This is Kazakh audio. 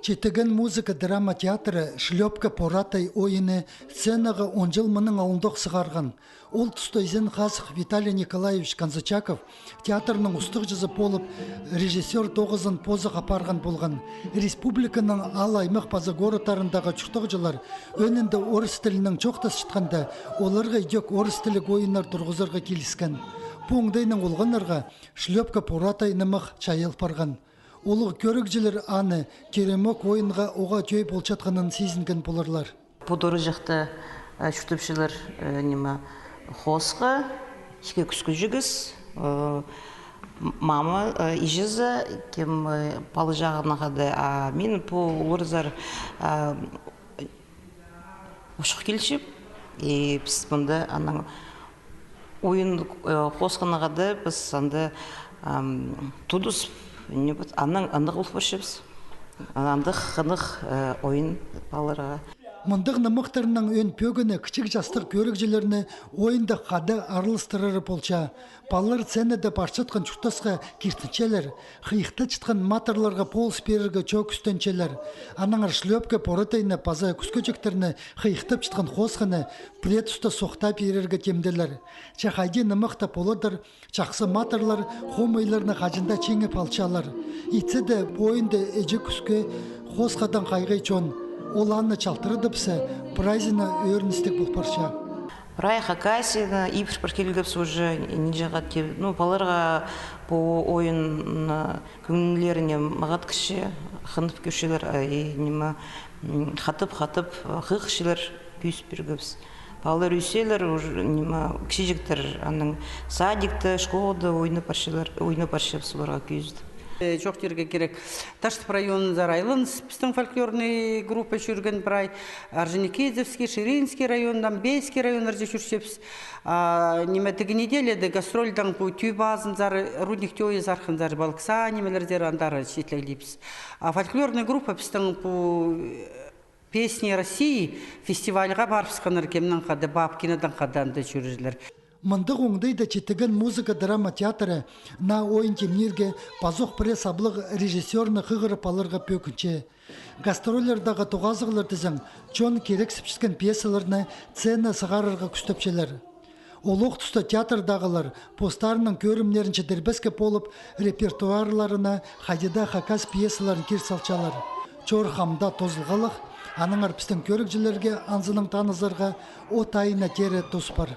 Четеген музыка драма театры шлепка поратай ойыны сценаға 10 жыл мұның ауындық сығарған. Ол тұста изен қасық Виталий Николаевич Канзачаков театрның ұстық жүзі болып, режиссер 9-ын позық апарған болған. Республиканың ал аймақ базы городтарындағы чүқтық жылар өнінде орыс тілінің чоқтас шытқанда, оларға идек орыс тілік ойынар тұрғызырға келіскен. Пуңдайның олғанарға шлепка поратай нымық чайыл парған. Олық көрікжілер аны керемок ойынға оға жөй болчатқанын сезінген боларлар. Подоры жақта шүтіпшілер неме хосқа, ішке күскі жүгіз, мама ижізі, кем палы жағына қады, мен бұл орызар ұшық келшіп, біз бұнда ойын хосқына қады, біз санда тудыс Анның андық ұлық біршіпс, андық қынық ойын баларға. Мұндық нымықтарының өн пөгіні кішік жастық көрікжілеріні ойында қады арылыстырыры болча. Балалар ценеді баршатқан чүктасқа кертінчелер, қиықты чытқан матырларға полыс берірге чөк үстенчелер. Анаңар шлепке поратайны паза күскөчектеріні қиықтып чытқан қосқыны пред ұста соқта берірге темделер. Чақайде нымықта поладыр, чақсы матырлар хомайларны қажында чеңіп алчалар. Итседі бойынды әжі күске қосқадан қайғай чон. Ол анны чалтырды бісі, прайзына өріністік бұл парша. Прай хакасина, ипш паркелгіпс уже нижаға кеп, баларға бұл ойын көңілеріне мағат кіші, қынып көшелер, қатып, қық шелер күйіс бергіпс. Балалар үйселер, кіші жіктер, садикті, школды ойны паршеп соларға күйізді. Жоқ терге керек. Таштып районын зарайлын, біздің фольклорный группа жүрген бірай, Орджоникидзевский, Ширинский райондан, Бейский районларда жүрсепс. Неметтігі неделеді гастрольдан түй базын зары, рудник тёйы зарқын зары, балықса немелердер андары шетлейлейбіз. Фольклорный группа біздің песни России фестивальға барпсқаныр кемнің қады, бабкинадан қаданды жүрілер. Мұндық оңдайда четеген музыка драма театры на ойын темнерге пазоқ пресс аблық режиссерны қығырып алырға пөкінче. Гастролердағы тоғазығылар тізің чон керек сіпшіскен пьесаларны цена сығарырға күстөпшелер. Олық тұста театрдағылар постарының көрімлерінше дербеске болып репертуарларына қайдеда хакас пьесаларын кер салчалар. Чор хамда тозылғалық, аның арпістің көрікжілерге анзының танызарға о тайына тері тұспар.